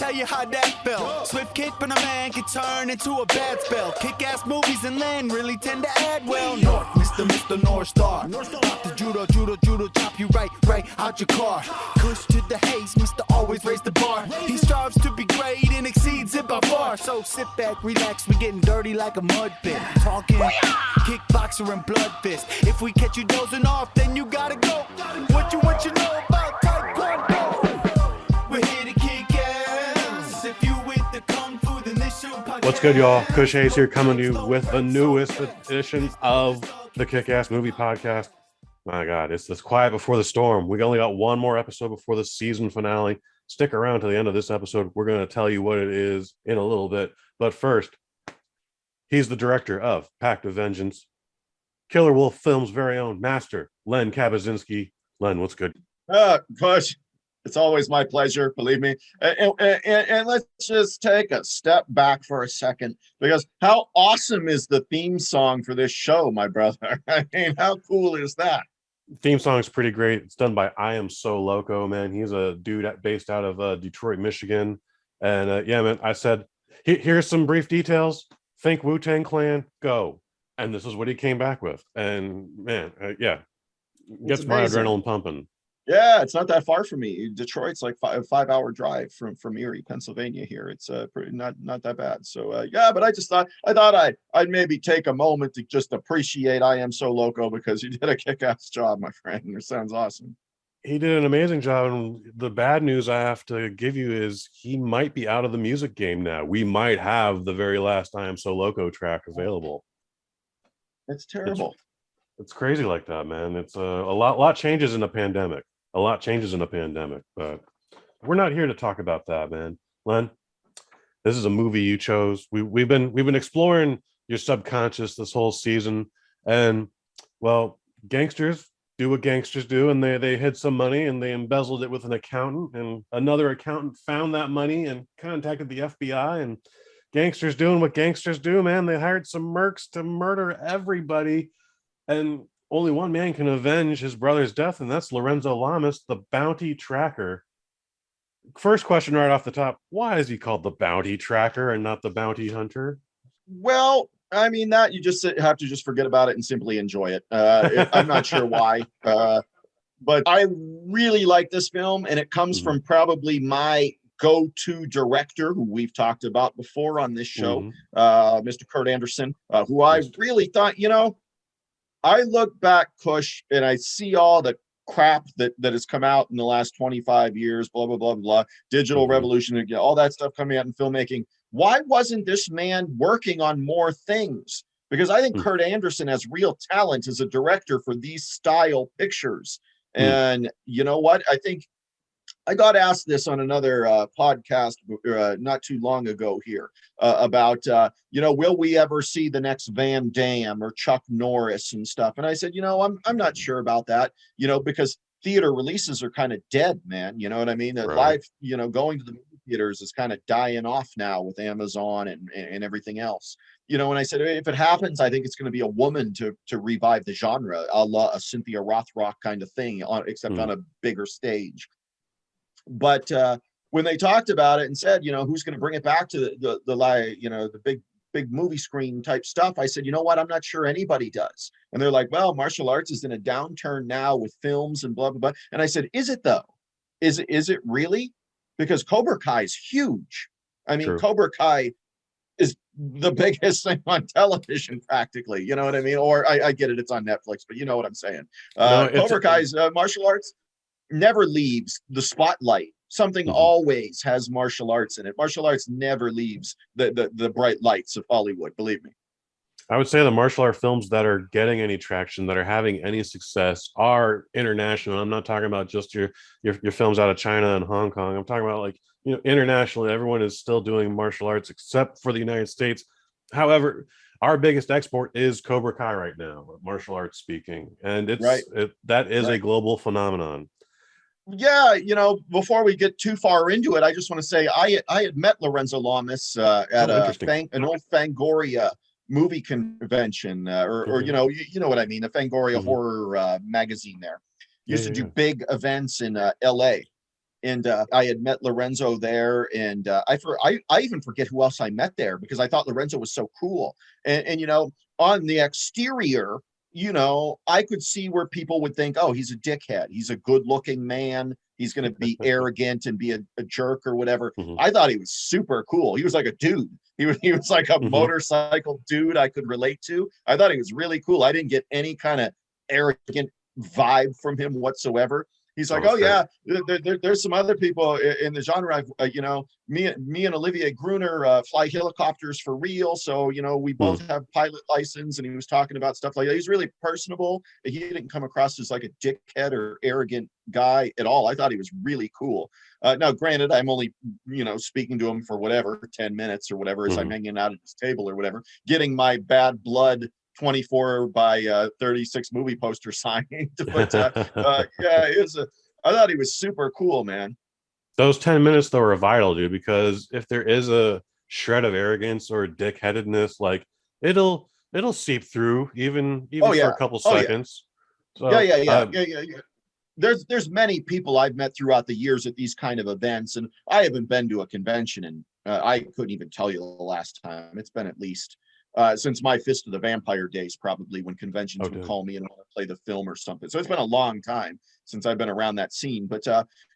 tell you how that felt. Swift kick from a man can turn into a bad spell. Kick-ass movies and land really tend to add well. North, Mr. North Star. Pop the judo, chop you right out your car. Push to the haze, Mr. Always raise the bar. He strives to be great and exceeds it by far. So sit back, relax, we getting dirty like a mud pit. Talking kickboxer and blood fist. If we catch you dozing off, then you gotta go. What you know about Taekwondo? We're here to kick ass. If you with the Kung Fu, then this show podcast. What's good, y'all? Kush Hayes here, coming to you with the newest edition of the Kick-Ass Movie Podcast. My God, it's this quiet before the storm. We only got one more episode before the season finale. Stick around to the end of this episode. We're going to tell you what it is in a little bit. But first, he's the director of Pact of Vengeance, Killer Wolf Films' very own master, Len Kabaczynski. Len, what's good? Kush, it's always my pleasure, believe me. And let's just take a step back for a second, because how awesome is the theme song for this show, my brother? I mean, how cool is that? Theme song's pretty great. It's done by IAmSoLoco, man. He's a dude based out of Detroit, Michigan. And yeah, man, I said, here's some brief details. Think Wu-Tang Clan, go. And this is what he came back with. And man, yeah, gets my adrenaline pumping. Yeah, it's not that far from me. Detroit's like a 5-hour drive from Erie, Pennsylvania. Here, it's pretty not that bad. So yeah, but I thought I'd maybe take a moment to just appreciate IAmSoLoco, because he did a kick-ass job, my friend. It sounds awesome. He did an amazing job, and the bad news I have to give you is he might be out of the music game now. We might have the very last IAmSoLoco track available. It's terrible. It's crazy like that, man. It's a lot changes in a pandemic. A lot changes in a pandemic, but we're not here to talk about that, man. Len, this is a movie you chose. We've been exploring your subconscious this whole season, and well, gangsters do what gangsters do, and they hid some money and they embezzled it with an accountant, and another accountant found that money and contacted the FBI, and gangsters doing what gangsters do, man. They hired some mercs to murder everybody, and only one man can avenge his brother's death, and that's Lorenzo Lamas, the bounty tracker. First question right off the top, why is he called the bounty tracker and not the bounty hunter? Well, I mean, that you just have to just forget about it and simply enjoy it. I'm not sure why, but I really like this film, and it comes from probably my go-to director, who we've talked about before on this show, Mr. Kurt Anderson, who I really thought, I look back, Kush, and I see all the crap that has come out in the last 25 years, blah, blah, blah, blah, digital revolution, all that stuff coming out in filmmaking. Why wasn't this man working on more things? Because I think Kurt Anderson has real talent as a director for these style pictures. And you know what? I think I got asked this on another podcast not too long ago here about, will we ever see the next Van Damme or Chuck Norris and stuff? And I said, I'm not sure about that, because theater releases are kind of dead, man. You know what I mean? That live, going to the movie theaters is kind of dying off now with Amazon and everything else. And I said, if it happens, I think it's going to be a woman to revive the genre, a la a Cynthia Rothrock kind of thing, except on a bigger stage. But when they talked about it and said, who's going to bring it back to the big movie screen type stuff, I said, you know what? I'm not sure anybody does. And they're like, well, martial arts is in a downturn now with films and blah, blah, blah. And I said, is it though? Is it really? Because Cobra Kai is huge. I mean, Cobra Kai is the biggest thing on television practically. You know what I mean? Or I get it. It's on Netflix, but you know what I'm saying. Cobra Kai's martial arts never leaves the spotlight. Something always has martial arts in it. Martial arts never leaves the bright lights of Hollywood, believe me. I would say the martial art films that are getting any traction, that are having any success, are international. I'm not talking about just your films out of China and Hong Kong. I'm talking about internationally, everyone is still doing martial arts except for the United States. However, our biggest export is Cobra Kai right now, martial arts speaking, and that is a global phenomenon. Yeah, before we get too far into it, I just want to say I had met Lorenzo Lamas at an old Fangoria movie convention, or you know what I mean, a Fangoria horror magazine there. Used to do big events in LA. And I had met Lorenzo there, and I even forget who else I met there because I thought Lorenzo was so cool. And you know, on the exterior, you know, I could see where people would think, oh, he's a dickhead. He's a good-looking man. He's going to be arrogant and be a jerk or whatever. Mhm. I thought he was super cool. He was like a dude. He was like a Mhm. motorcycle dude I could relate to. I thought he was really cool. I didn't get any kind of arrogant vibe from him whatsoever. He's like, Oh, oh straight. yeah, there's some other people in the genre. You know, me and Olivier Gruner fly helicopters for real. So, you know, we both have pilot license, and he was talking about stuff like that. He's really personable. He didn't come across as like a dickhead or arrogant guy at all. I thought he was really cool. Now, granted, I'm only, you know, speaking to him for whatever, 10 minutes or whatever, as I'm hanging out at his table or whatever, getting my bad blood 24 by 36 movie poster signed. But yeah, I thought he was super cool, man. Those 10 minutes though are vital, dude, because if there is a shred of arrogance or dickheadedness, like it'll seep through even Oh for yeah. a couple Oh yeah. seconds. Yeah, So yeah, yeah, yeah, yeah, yeah. There's many people I've met throughout the years at these kind of events, and I haven't been to a convention, and I couldn't even tell you the last time. It's been at least since my Fist of the Vampire days, probably, when conventions would dude. call me and want to play the film or something. So it's been a long time since I've been around that scene. But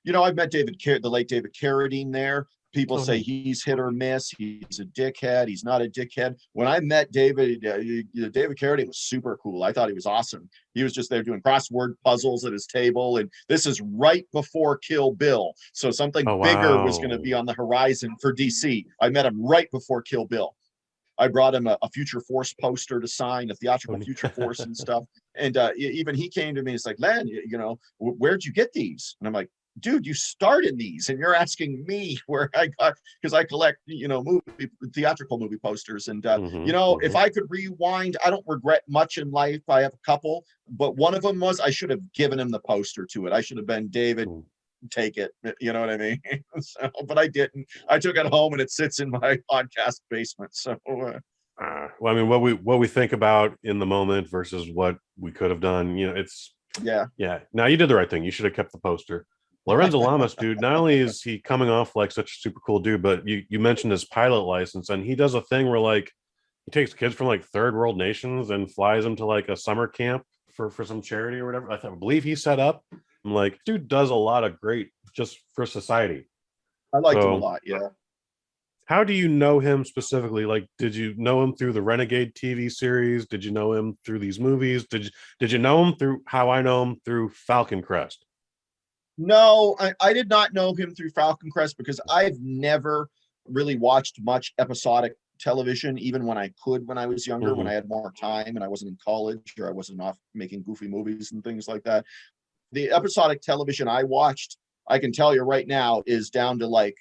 you know, I've met the late David Carradine there. People Oh, say neat. he's hit or miss. He's a dickhead. He's not a dickhead. When I met David, David Carradine was super cool. I thought he was awesome. He was just there doing crossword puzzles at his table. And this is right before Kill Bill. So something Oh, bigger was going to wow. be on the horizon for DC. I met him right before Kill Bill. I brought him a Future Force poster to sign, a Oh, theatrical neat. Future Force and stuff. And even he came to me. It's like, Len, you know, where'd you get these? And I'm like, dude, you starred in these, and you're asking me where I got, because I collect, you know, theatrical movie posters. And you know, if I could rewind, I don't regret much in life. I have a couple, but one of them was I should have given him the poster to it. I should have been, David, Mm. take it. You know what I mean? So, but I didn't. I took it home, and it sits in my podcast basement. So Well, I mean, what we think about in the moment versus what we could have done, you know, it's yeah. yeah. Now you did the right thing. You should have kept the poster. Lorenzo Lamas, dude, not only is he coming off like such a super cool dude, but you mentioned his pilot license, and he does a thing where like he takes kids from like third world nations and flies them to like a summer camp for some charity or whatever. I believe he set up. I'm like, dude does a lot of great just for society. I liked him a So lot. Yeah. how do you know him specifically? Like, did you know him through the Renegade TV series? Did you know him through these movies? Did you know him through how I know him through Falcon Crest? No, I did not know him through Falcon Crest because I've never really watched much episodic television, even when I could when I was younger, when Mm-hmm. I had more time and I wasn't in college or I wasn't off making goofy movies and things like that. The episodic television I watched, I can tell you right now, is down to like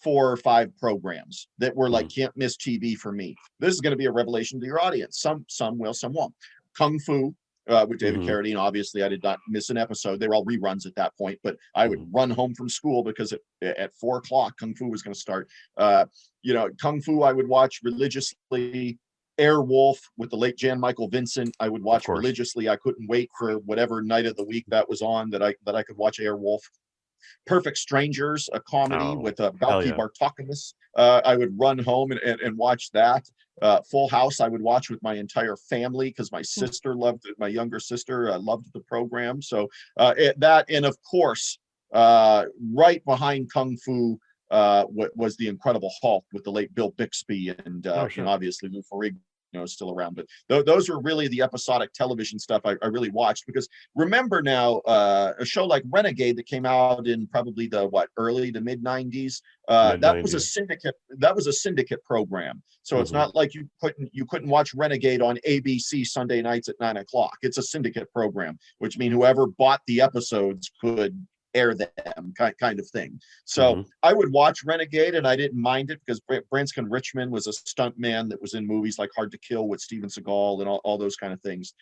4 or 5 programs that were like can't miss TV for me. This is going to be a revelation to your audience. Some will, some won't. Kung Fu with David Mm-hmm. Carradine. Obviously, I did not miss an episode. They were all reruns at that point, but I would run home from school because at 4 o'clock, Kung Fu was going to start. You know, Kung Fu I would watch religiously. Airwolf with the late Jan Michael Vincent, I would Of watch course. religiously. I couldn't wait for whatever night of the week that was on that I could watch Airwolf. Perfect Strangers, a comedy Oh, with hell Balky yeah. Bartokomous. I would run home and watch that. Full House, I would watch with my entire family because my sister loved it. My younger sister loved the program. So that, and of course, right behind Kung Fu was the Incredible Hulk with the late Bill Bixby and Oh, you know, sure. obviously Lou Ferrigno still around. But those are really the episodic television stuff I really watched because remember now a show like Renegade that came out in probably the early to mid 90s. Mid That was a 90s. syndicate program. So it's Mm-hmm. not like you couldn't watch Renegade on ABC Sunday nights at 9 o'clock. It's a syndicate program, which means whoever bought the episodes could air them, kind of thing. So Mm-hmm. I would watch Renegade and I didn't mind it because Branscombe Richmond was a stunt man that was in movies like Hard to Kill with Steven Seagal and all those kind of things.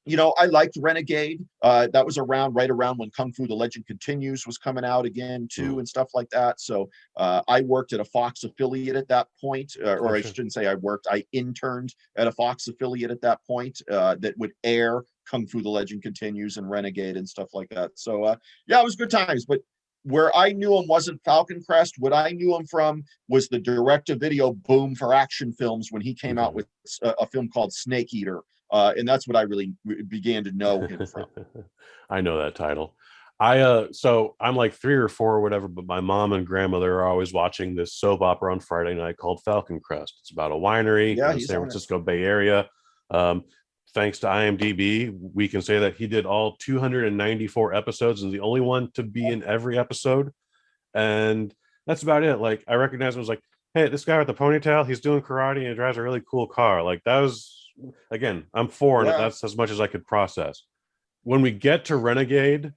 You know, I liked Renegade. That was right around when Kung Fu: The Legend Continues was coming out again too, Mm-hmm. and stuff like that. So I worked at a Fox affiliate at that point, or Oh, I sure. shouldn't say I worked. I interned at a Fox affiliate at that point that would air Kung Fu: The Legend Continues and Renegade and stuff like that. So yeah, it was good times. But where I knew him wasn't Falcon Crest. What I knew him from was the direct-to-video boom for action films when he came out with a film called Snake Eater, and that's what I really began to know him from. I know that title. So I'm like 3 or 4 or whatever, but my mom and grandmother are always watching this soap opera on Friday night called Falcon Crest. It's about a winery in the San Francisco Bay Area. Thanks to IMDb, we can say that he did all 294 episodes and the only one to be in every episode. And that's about it. Like, I recognized him as like, hey, this guy with the ponytail, he's doing karate and he drives a really cool car. Like, that was, again, I'm 4 and that's as much as I could process. When we get to Renegade,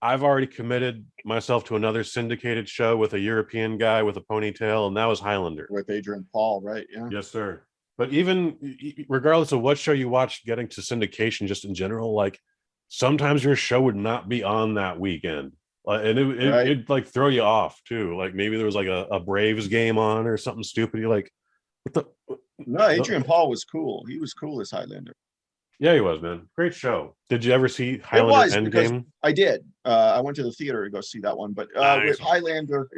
I've already committed myself to another syndicated show with a European guy with a ponytail, and that was Highlander. With Adrian Paul, right? Yeah. Yes, sir. But even regardless of what show you watch, getting to syndication just in general, like sometimes your show would not be on that weekend. And it'd like throw you off too. Like maybe there was like a Braves game on or something stupid. You're like, what the? No, Adrian Paul was cool. He was cool as Highlander. Yeah, he was, man. Great show. Did you ever see Highlander Endgame? I did. I went to the theater to go see that one. But with Highlander,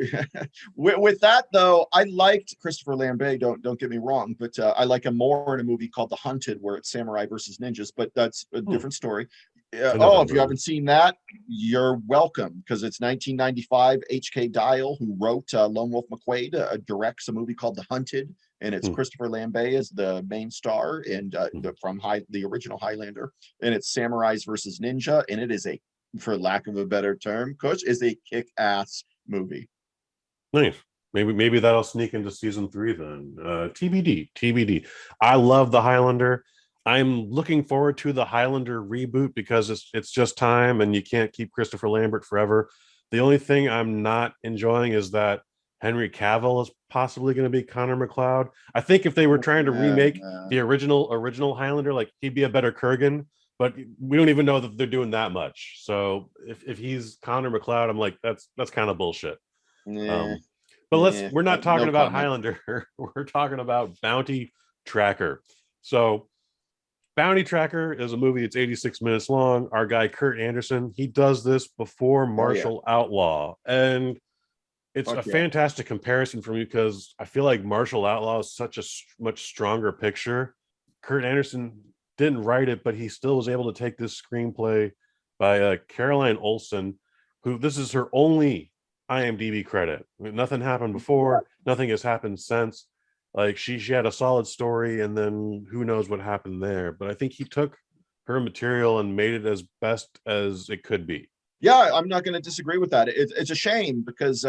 with that though, I liked Christopher Lambert. Don't get me wrong, but I like him more in a movie called The Hunted, where it's samurai versus ninjas. But that's a different story. If you haven't seen that, you're welcome, because it's 1995. H.K. Dial, who wrote Lone Wolf McQuade, directs a movie called The Hunted, and it's Christopher Lambert as the main star, and the original Highlander, and it's samurais versus ninja, and it is for lack of a better term, Coach, is a kick-ass movie. Nice. Maybe that'll sneak into season 3 then. TBD. I love the Highlander. I'm looking forward to the Highlander reboot because it's just time, and you can't keep Christopher Lambert forever. The only thing I'm not enjoying is that Henry Cavill is possibly going to be Connor McLeod. I think if they were trying to remake the original Highlander, like, he'd be a better Kurgan, but we don't even know that they're doing that much. So if he's Connor McLeod, I'm like, that's kind of bullshit. But we're not talking about Highlander. We're talking about Bounty Tracker. So Bounty Tracker is a movie. It's 86 minutes long. Our guy Kurt Anderson, he does this before Martial Outlaw, and it's a fantastic comparison for me because I feel like Martial Outlaw is such a much stronger picture. Kurt Anderson didn't write it, but he still was able to take this screenplay by Caroline Olsen, who this is her only IMDb credit. I mean, nothing happened before, nothing has happened since. Like, she had a solid story, and then who knows what happened there. But I think he took her material and made it as best as it could be. Yeah, I'm not going to disagree with that. It's a shame because,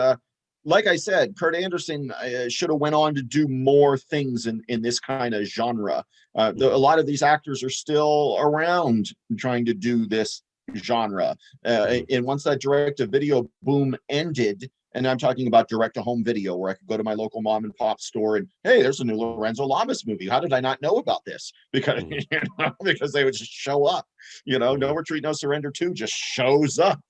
like I said, Kurt Anderson should have went on to do more things in this kind of genre. A lot of these actors are still around trying to do this genre. And once that direct-to-video boom ended, and I'm talking about direct-to-home video, where I could go to my local mom and pop store and, hey, there's a new Lorenzo Lamas movie. How did I not know about this? Because because they would just show up. No Retreat, No Surrender 2 just shows up,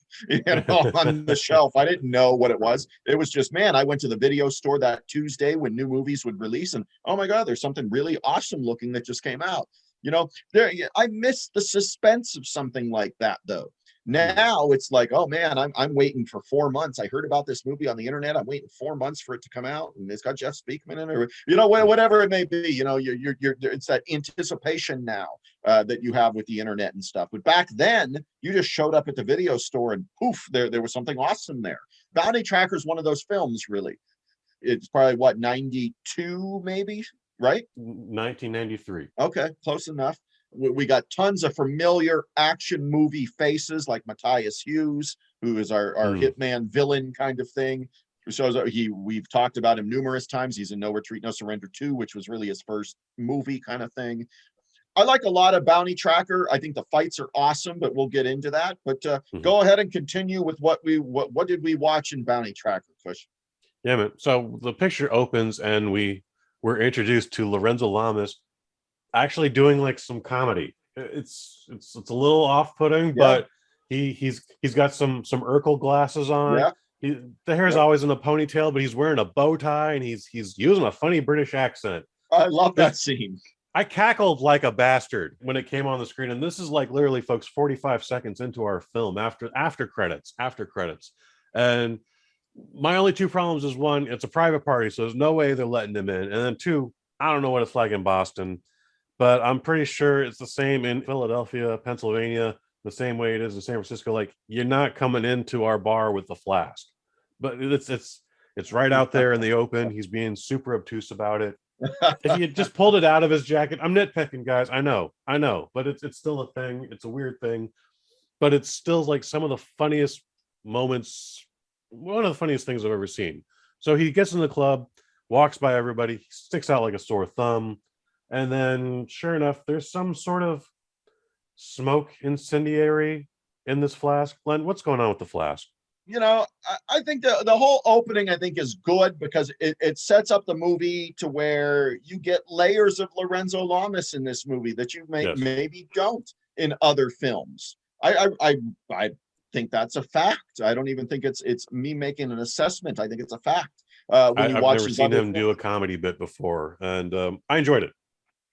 on the shelf. I didn't know what it was. It was just, man, I went to the video store that Tuesday when new movies would release, and oh my God, there's something really awesome looking that just came out. I miss the suspense of something like that, though. Now it's like, oh man, I'm waiting for 4 months. I heard about this movie on the internet. I'm waiting 4 months for it to come out, and it's got Jeff Speakman in it, or whatever it may be. You're it's that anticipation now that you have with the internet and stuff. But back then, you just showed up at the video store and poof, there was something awesome there. Bounty Tracker is one of those films, really. It's probably 92, maybe, right? 1993. Okay, close enough. We got tons of familiar action movie faces like Matthias Hughes, who is our hitman villain kind of thing. So we've talked about him numerous times. He's in No Retreat, No Surrender 2, which was really his first movie kind of thing. I like a lot of Bounty Tracker. I think the fights are awesome, but we'll get into that. But go ahead and continue with what did we watch in Bounty Tracker, Kush? Yeah, man. So the picture opens and we're introduced to Lorenzo Lamas actually doing like some comedy. It's a little off-putting, but he's got some Urkel glasses on. The hair's always in a ponytail, but he's wearing a bow tie and he's using a funny British accent. I love that scene. I cackled like a bastard when it came on the screen, and this is like literally, folks, 45 seconds into our film after credits, and My only two problems is one, it's a private party, so there's no way they're letting him in. And then two, I don't know what it's like in Boston, but I'm pretty sure it's the same in Philadelphia, Pennsylvania, the same way it is in San Francisco. Like, you're not coming into our bar with the flask, but it's right out there in the open. He's being super obtuse about it. If he had just pulled it out of his jacket, I'm nitpicking, guys. I know, but it's still a thing. It's a weird thing, but it's still like some of the funniest moments, one of the funniest things I've ever seen. So he gets in the club, walks by everybody, sticks out like a sore thumb, and then sure enough, there's some sort of smoke incendiary in this flask. Len, what's going on with the flask? I think the whole opening, I think, is good because it sets up the movie to where you get layers of Lorenzo Lamas in this movie that you maybe don't in other films. I think that's a fact. I don't even think it's me making an assessment. I think it's a fact. I've never seen him do a comedy bit before, and I enjoyed it.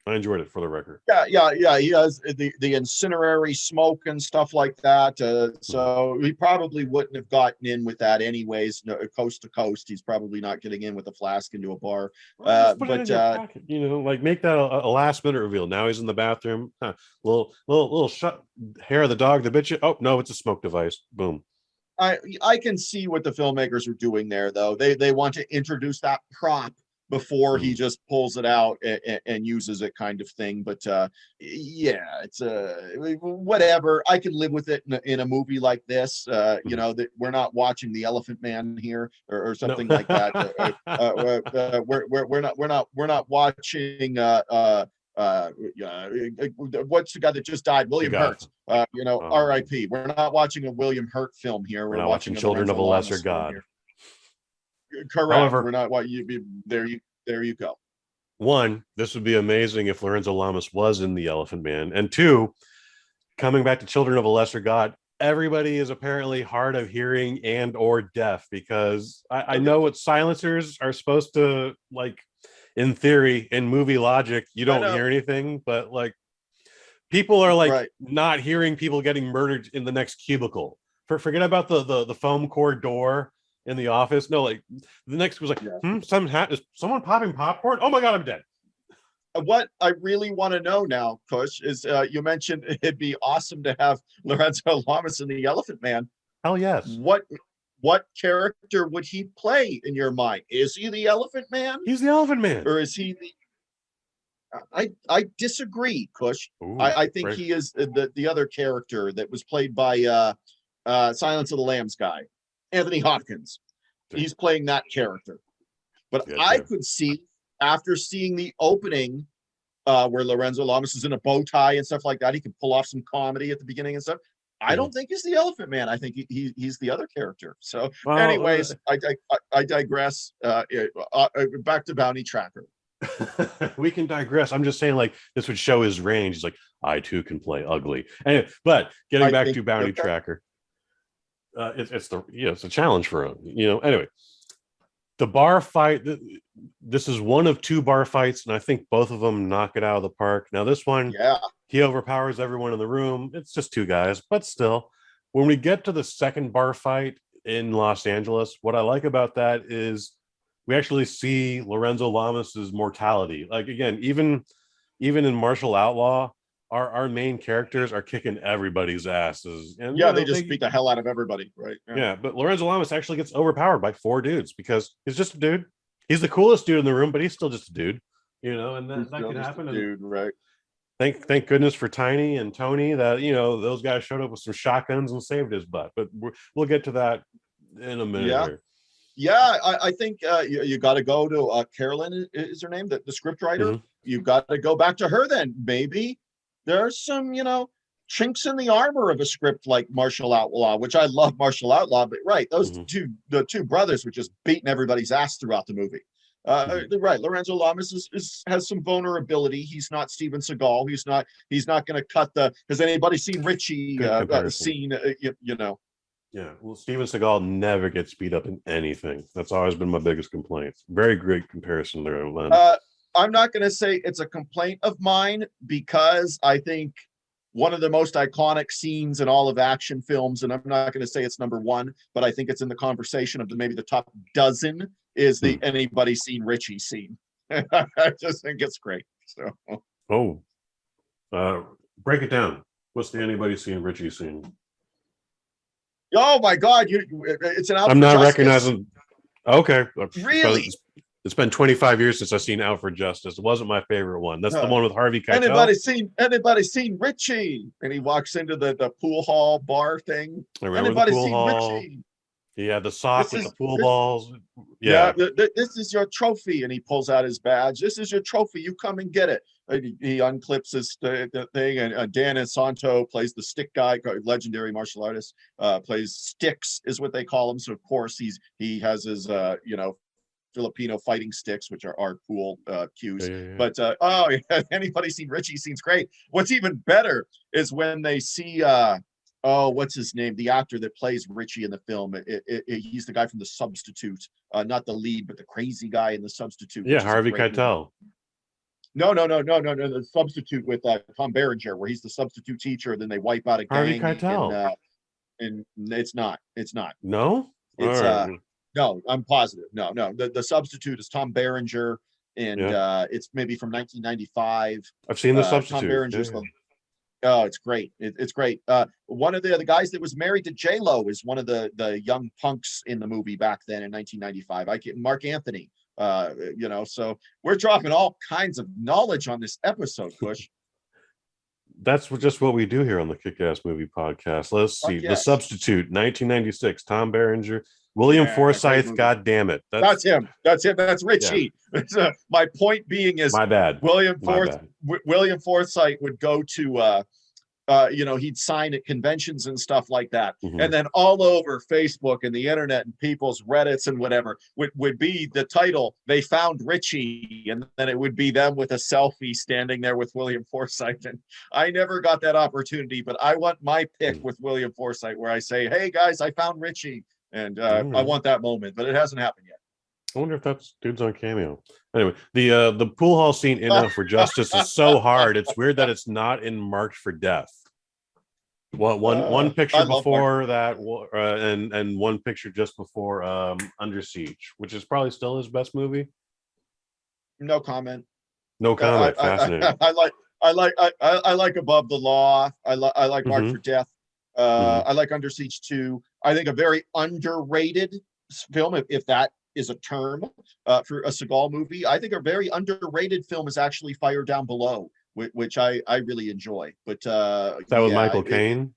For the record. Yeah. He has the incinerary smoke and stuff like that. So he probably wouldn't have gotten in with that anyways. No, coast to coast, he's probably not getting in with a flask into a bar. But pocket, like make that a last minute reveal. Now he's in the bathroom. Little shut hair of the dog, the bitch. Oh no, it's a smoke device. Boom. I can see what the filmmakers are doing there, though. They want to introduce that prop before he just pulls it out and uses it, kind of thing. But it's whatever. I can live with it in a movie like this. That we're not watching The Elephant Man here or something like that. We're not watching. What's the guy that just died? William Hurt. R.I.P. We're not watching a William Hurt film here. We're not watching Children of a Lesser God. Correct. However, we're not what you there. You go. One, this would be amazing if Lorenzo Lamas was in The Elephant Man, and two, coming back to Children of a Lesser God, everybody is apparently hard of hearing and or deaf, because I know what silencers are supposed to, like, in theory, in movie logic, you don't hear anything, but like people are like not hearing people getting murdered in the next cubicle. Forget about the foam core door in the office. No, like the next was like, is someone popping popcorn? Oh my god, I'm dead. What I really want to know now, Kush, is you mentioned it'd be awesome to have Lorenzo Lamas in The Elephant Man. Hell yes. What character would he play in your mind? Is he the Elephant Man? He's the Elephant Man. Or is he the... I disagree, Kush. I think he is the other character that was played by Silence of the Lambs guy. Anthony Hopkins. He's playing that character. But I could see, after seeing the opening where Lorenzo Lamas is in a bow tie and stuff like that, he can pull off some comedy at the beginning and stuff. I don't think he's the Elephant Man. I think he's the other character. So anyways, I digress. Back to Bounty Tracker. We can digress. I'm just saying, like, this would show his range. He's like, I too can play ugly. Anyway, but getting back to Bounty Tracker. It's a challenge for him, Anyway, the bar fight, this is one of two bar fights, and I think both of them knock it out of the park. Now this one, he overpowers everyone in the room. It's just two guys, but still, when we get to the second bar fight in Los Angeles, what I like about that is we actually see Lorenzo Lamas's mortality. Like, again, even in Martial Outlaw, our main characters are kicking everybody's asses. And they just beat the hell out of everybody, right? Yeah, but Lorenzo Lamas actually gets overpowered by four dudes because he's just a dude. He's the coolest dude in the room, but he's still just a dude, and that can happen. Dude, right? Thank goodness for Tiny and Tony that those guys showed up with some shotguns and saved his butt. But we'll get to that in a minute. Yeah. Here. Yeah, I think you got to go to Carolyn is her name, the script writer. Mm-hmm. You got to go back to her then, maybe. There's some, chinks in the armor of a script like Martial Outlaw, which I love Martial Outlaw, but those the two brothers were just beating everybody's ass throughout the movie. Right, Lorenzo Lamas has some vulnerability. He's not Steven Seagal. He's not going to cut the. Has anybody seen Richie scene? Yeah, well, Steven Seagal never gets beat up in anything. That's always been my biggest complaint. Very great comparison there, Len. I'm not going to say it's a complaint of mine because I think one of the most iconic scenes in all of action films, and I'm not going to say it's number one, but I think it's in the conversation of maybe the top dozen, is the anybody seen Richie scene. I just think it's great. So, break it down. What's the anybody seen Richie scene? oh my God, it's an Out I'm for not Justice. recognizing. Okay, Really? It's been 25 years since I've seen Out for Justice. It wasn't my favorite one. That's the one with Harvey Keitel. Anybody seen Richie? And he walks into the pool hall bar thing. I remember Anybody the pool seen Hall. Richie? He had the sock with the pool balls. This is your trophy, and he pulls out his badge. This is your trophy. You come and get it. He unclips his the thing, and Dan Santo plays the stick guy, legendary martial artist. Plays sticks is what they call him. So of course he has his Filipino fighting sticks, which are our pool cues. But anybody seen Richie scene's great. What's even better is when they see what's his name? The actor that plays Richie in the film. He's the guy from The Substitute, not the lead, but the crazy guy in The Substitute. Yeah, Harvey Keitel. No. The Substitute with Tom Berenger, where he's the substitute teacher, and then they wipe out a Harvey gang. Keitel. And it's not. No. It's no, I'm positive. No. The Substitute is Tom Berenger, and it's maybe from 1995. I've seen The Substitute. Tom Berenger's oh, it's great. It's great. One of the guys that was married to J-Lo is one of the young punks in the movie back then in 1995. Mark Anthony. So we're dropping all kinds of knowledge on this episode, Bush. That's just what we do here on the Kick-Ass Movie Podcast. Let's see. The Substitute, 1996. Tom Berenger. William Forsythe, God damn it. That's him. That's Richie. Yeah. My point being is, my bad. William Forsythe would go to he'd sign at conventions and stuff like that. Mm-hmm. And then all over Facebook and the internet and people's Reddits and whatever would be the title, They Found Richie. And then it would be them with a selfie standing there with William Forsythe. And I never got that opportunity, but I want my pick with William Forsythe where I say, hey guys, I found Richie. And I want that moment, but it hasn't happened yet. I wonder if that's dudes on Cameo. Anyway, the pool hall scene in Out for Justice is so hard. It's weird that it's not in Marked for Death. One picture before that, and one picture just before Under Siege, which is probably still his best movie. No comment. No comment. Fascinating. I like Above the Law. I like Marked for Death. I like Under Siege 2. I think a very underrated film, if that is a term for a Seagal movie. I think a very underrated film is actually Fire Down Below, which I really enjoy. But that was Michael Caine?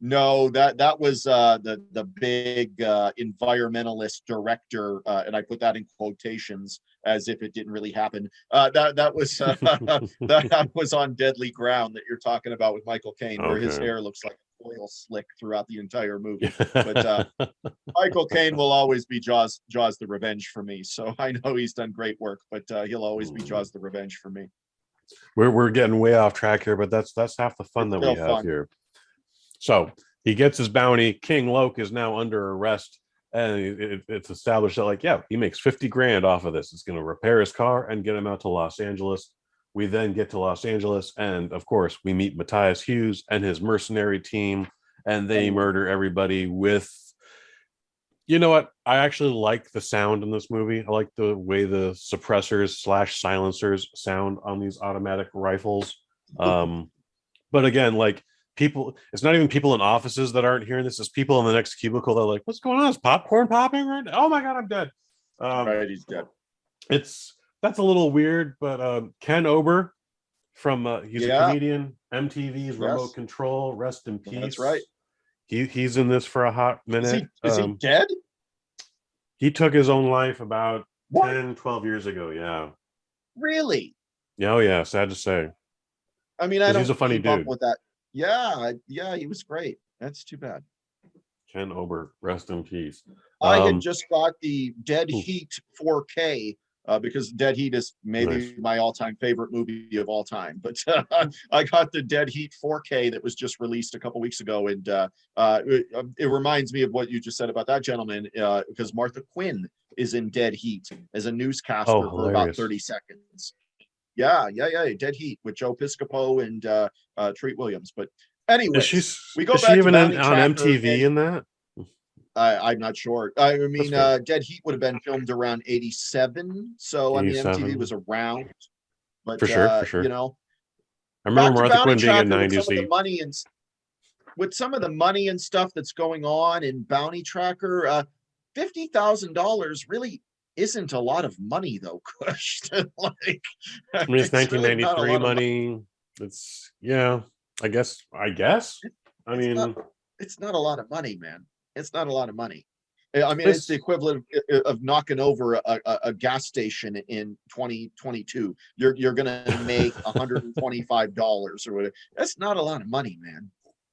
No, that was the big environmentalist director, and I put that in quotations as if it didn't really happen. That was that was On Deadly Ground that you're talking about with Michael Caine, where his hair looks like oil slick throughout the entire movie. But Michael Caine will always be Jaws the Revenge for me. So I know he's done great work, but he'll always be Jaws the Revenge for me. We're getting way off track here, but that's half the fun that we have here. So he gets his bounty. King Loke is now under arrest, and it's established that he makes $50,000 off of this. It's going to repair his car and get him out to Los Angeles. We then get to Los Angeles, and of course, we meet Matthias Hughes and his mercenary team, and they murder everybody with. You know what? I actually like the sound in this movie. I like the way the suppressors / silencers sound on these automatic rifles. But again, people, it's not even people in offices that aren't hearing this. It's people in the next cubicle that are like, what's going on? Is popcorn popping right now? Oh my God, I'm dead. Right, he's dead. That's a little weird, but Ken Ober from he's a comedian, MTV's Remote Control, rest in peace. That's right. He's in this for a hot minute. Is he dead? He took his own life about 10, 12 years ago. Yeah. Really? Yeah, oh yeah, sad to say. I mean, I don't. He's a funny dude. With that. Yeah, he was great. That's too bad. Ken Ober, rest in peace. I had just got the Dead Heat 4K because Dead Heat is maybe my all-time favorite movie of all time. But I got the Dead Heat 4K that was just released a couple weeks ago, and it reminds me of what you just said about that gentleman because Martha Quinn is in Dead Heat as a newscaster for about 30 seconds. Yeah. Dead Heat with Joe Piscopo and Treat Williams. But Is anyways, we go is she back to even Bounty on Tracker, MTV and in that? I'm not sure. I That's mean, fair. Dead Heat would have been filmed around '87, so I mean, MTV 87. was around. But For sure, for sure. I remember back to Martha Bounty Quinn being in Tracker with some 90s of the Heat. money and with some of the money and stuff that's going on in Bounty Tracker, $50,000 really isn't a lot of money, though. Kush. Like, I mean, it's it's really not a 1993 lot of money. money. It's yeah. I guess. I It's not. mean, It's not a lot of money, man. It's not a lot of money. I mean, it's the this equivalent of knocking over a gas station in 2022. You're gonna make $125 or whatever. That's not a lot of money, man.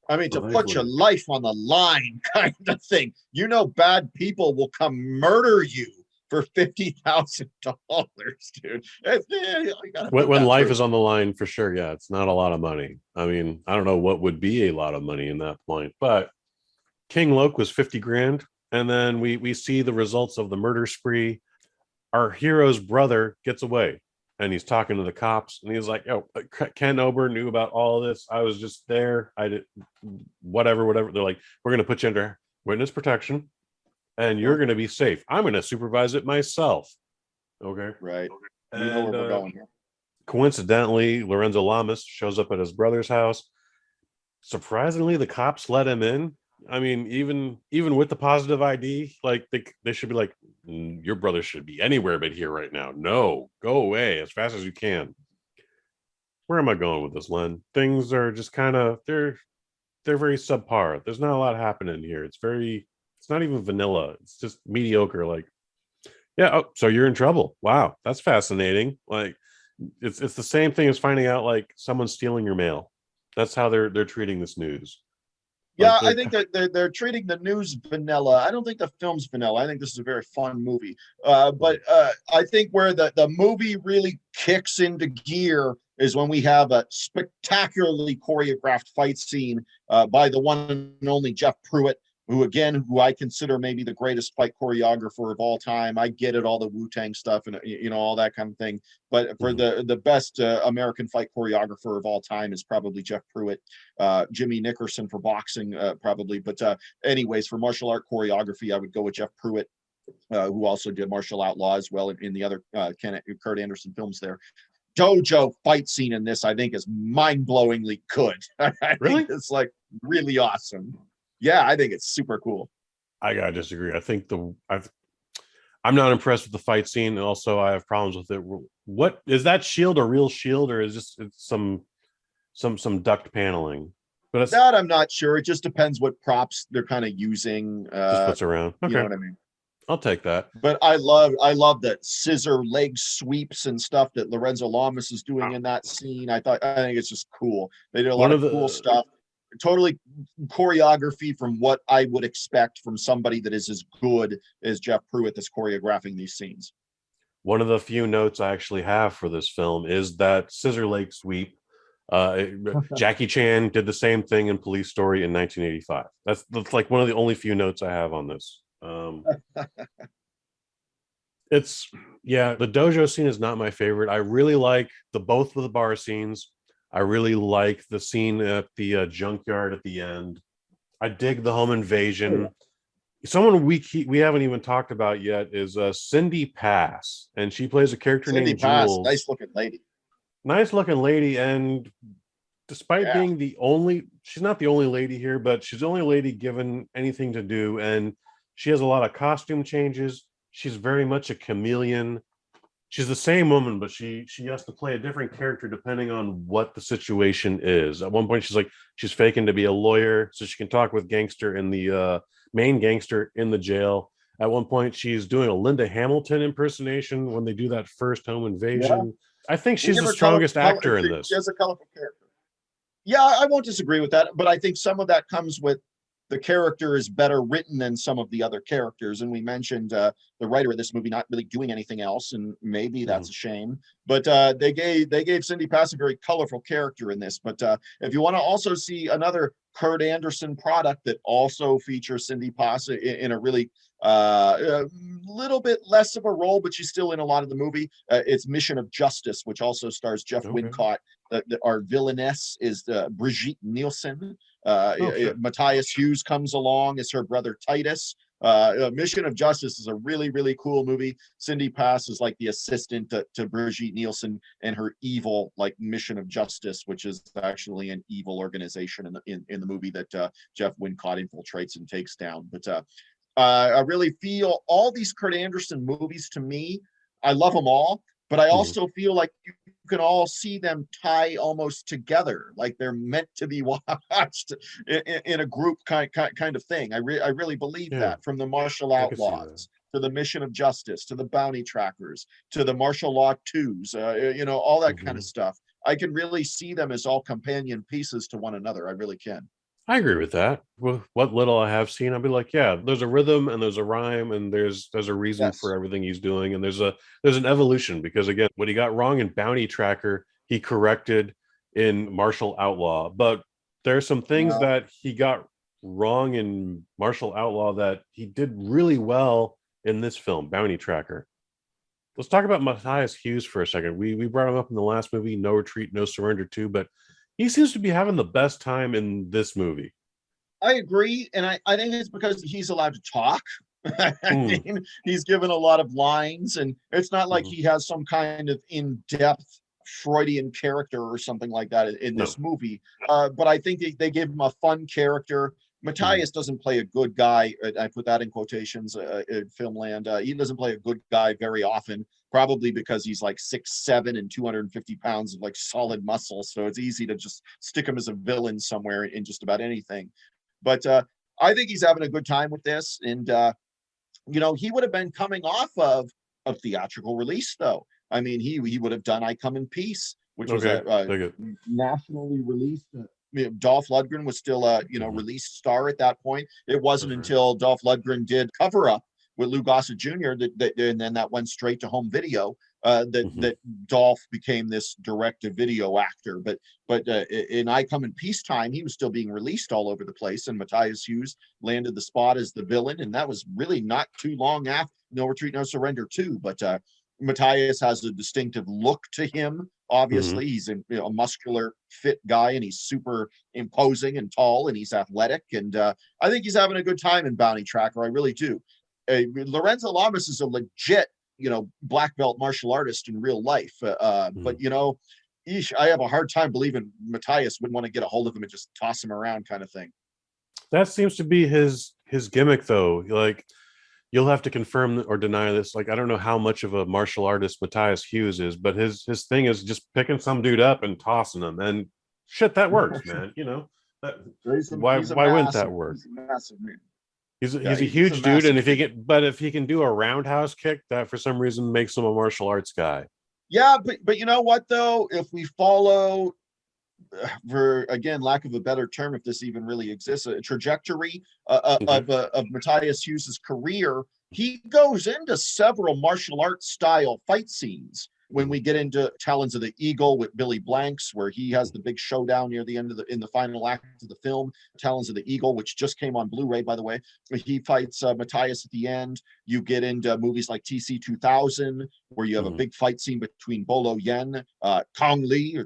I mean, to put your life on the line, kind of thing. You know, bad people will come murder you for $50,000, dude. You gotta think when that life through. is on the line, for sure. Yeah, it's not a lot of money. I mean, I don't know what would be a lot of money in that point, but King Loke was 50 grand, and then we see the results of the murder spree. Our hero's brother gets away, and he's talking to the cops, and he's like, "Oh, Ken Ober knew about all of this. I was just there. I did whatever. They're like, we're going to put you under witness protection, and you're going to be safe. I'm going to supervise it myself." Okay, Right. We know and where we're going here. coincidentally, Lorenzo Lamas shows up at his brother's house. Surprisingly, the cops let him in. I mean, even with the positive ID, like they should be like, your brother should be anywhere but here right now. No, go away as fast as you can. Where am I going with this, Len? Things are just kind of they're very subpar. There's not a lot happening here. It's not even vanilla. It's just mediocre. Like, yeah, oh, so you're in trouble. Wow, that's fascinating. Like, it's the same thing as finding out like someone's stealing your mail. That's how they're treating this news. Yeah, Like I think that they're treating the news vanilla. I don't think the film's vanilla. I think this is a very fun movie. But I think where the movie really kicks into gear is when we have a spectacularly choreographed fight scene by the one and only Jeff Pruitt, who I consider maybe the greatest fight choreographer of all time. I get it, all the Wu-Tang stuff and all that kind of thing. But for the best American fight choreographer of all time is probably Jeff Pruitt. Jimmy Nickerson for boxing, probably. But anyways, for martial art choreography, I would go with Jeff Pruitt, who also did Martial Outlaw as well in the other Kurt Anderson films there. Dojo fight scene in this, I think, is mind-blowingly good. I think it's like really awesome. Yeah, I think it's super cool. I gotta disagree. I think I'm not impressed with the fight scene, and also I have problems with it. What is that shield? A real shield, or is it's some duct paneling? But it's, that I'm not sure. It just depends what props they're kind of using. Just puts around. Okay, you know what I mean. I'll take that. But I love the scissor leg sweeps and stuff that Lorenzo Lamas is doing in that scene. I think it's just cool. They did a lot of cool stuff. Totally choreography from what I would expect from somebody that is as good as Jeff Pruitt that's choreographing these scenes. One of the few notes I actually have for this film is that scissor leg sweep. Jackie Chan did the same thing in Police Story in 1985. That's like one of the only few notes I have on this. It's the dojo scene is not my favorite. I really like both of the bar scenes. I really like the scene at the junkyard at the end. I dig the home invasion. Someone we haven't even talked about yet is Cindy Pass, and she plays a character named Jules. Nice looking lady, and despite being she's not the only lady here, but she's the only lady given anything to do, and she has a lot of costume changes. She's very much a chameleon. She's the same woman, but she has to play a different character depending on what the situation is. At one point, she's faking to be a lawyer so she can talk with gangster in the main gangster in the jail. At one point, she's doing a Linda Hamilton impersonation when they do that first home invasion. Yeah. I think she's the strongest actor in this. She has a colorful character. Yeah, I won't disagree with that, but I think some of that comes with the character is better written than some of the other characters. And we mentioned the writer of this movie not really doing anything else, and maybe that's a shame. But they gave Cindy Pass a very colorful character in this. But if you want to also see another Kurt Anderson product that also features Cindy Pass in a really little bit less of a role, but she's still in a lot of the movie. It's Mission of Justice, which also stars Jeff Wincott. Our villainess is Brigitte Nielsen. Matthias Hughes comes along as her brother Titus. Mission of Justice is a really, really cool movie. Cindy Pass is like the assistant to Brigitte Nielsen and her evil like Mission of Justice, which is actually an evil organization in the movie that Jeff Wincott infiltrates and takes down. But I really feel all these Kurt Anderson movies, to me, I love them all, but I also feel like you can all see them tie almost together, like they're meant to be watched in a group kind of thing. I really believe that, from the Martial Outlaws to the Mission of Justice to the Bounty Trackers to the Martial Law 2s, all that kind of stuff. I can really see them as all companion pieces to one another. I really can. I agree with that. With what little I have seen, I'll be like, yeah, there's a rhythm and there's a rhyme and there's a reason for everything he's doing, and there's an evolution, because again, what he got wrong in Bounty Tracker, he corrected in Martial Outlaw. But there's some things that he got wrong in Martial Outlaw that he did really well in this film, Bounty Tracker. Let's talk about Matthias Hughes for a second. We brought him up in the last movie, No Retreat, No Surrender 2, but he seems to be having the best time in this movie. I agree. And I think it's because he's allowed to talk. I mean, he's given a lot of lines, and it's not like he has some kind of in-depth Freudian character or something like that in this movie. But I think they gave him a fun character. Matthias doesn't play a good guy. I put that in quotations in Filmland. He doesn't play a good guy very often, probably because he's like 6'7" and 250 pounds of like solid muscle. So it's easy to just stick him as a villain somewhere in just about anything. But I think he's having a good time with this. And, he would have been coming off of a theatrical release, though. I mean, he would have done I Come in Peace, which was a nationally released. Dolph Lundgren was still a released star at that point. It wasn't until Dolph Lundgren did Cover Up with Lou Gossett Jr. And then that went straight to home video. That Dolph became this direct-to-video actor. But in I Come in Peacetime, he was still being released all over the place, and Matthias Hughes landed the spot as the villain, and that was really not too long after No Retreat, No Surrender 2. But Matthias has a distinctive look to him. Obviously, he's a muscular, fit guy, and he's super imposing and tall, and he's athletic. And I think he's having a good time in Bounty Tracker. I really do. Lorenzo Lamas is a legit, black belt martial artist in real life. But I have a hard time believing Matthias wouldn't want to get a hold of him and just toss him around, kind of thing. That seems to be his gimmick, though. Like, you'll have to confirm or deny this. Like, I don't know how much of a martial artist Matthias Hughes is, but his thing is just picking some dude up and tossing him, and shit, that works, man. Why wouldn't that work? He's a massive man. He's a huge dude, and if he can do a roundhouse kick, that for some reason makes him a martial arts guy. Yeah, but you know what though? If we follow, for again, lack of a better term, if this even really exists, a trajectory of Matthias Hughes's career, he goes into several martial arts style fight scenes. When we get into Talons of the Eagle with Billy Blanks, where he has the big showdown near the end of in the final act of the film, Talons of the Eagle, which just came on Blu-ray, by the way, he fights Matthias at the end. You get into movies like TC 2000, where you have a big fight scene between Bolo Yen, Tong Li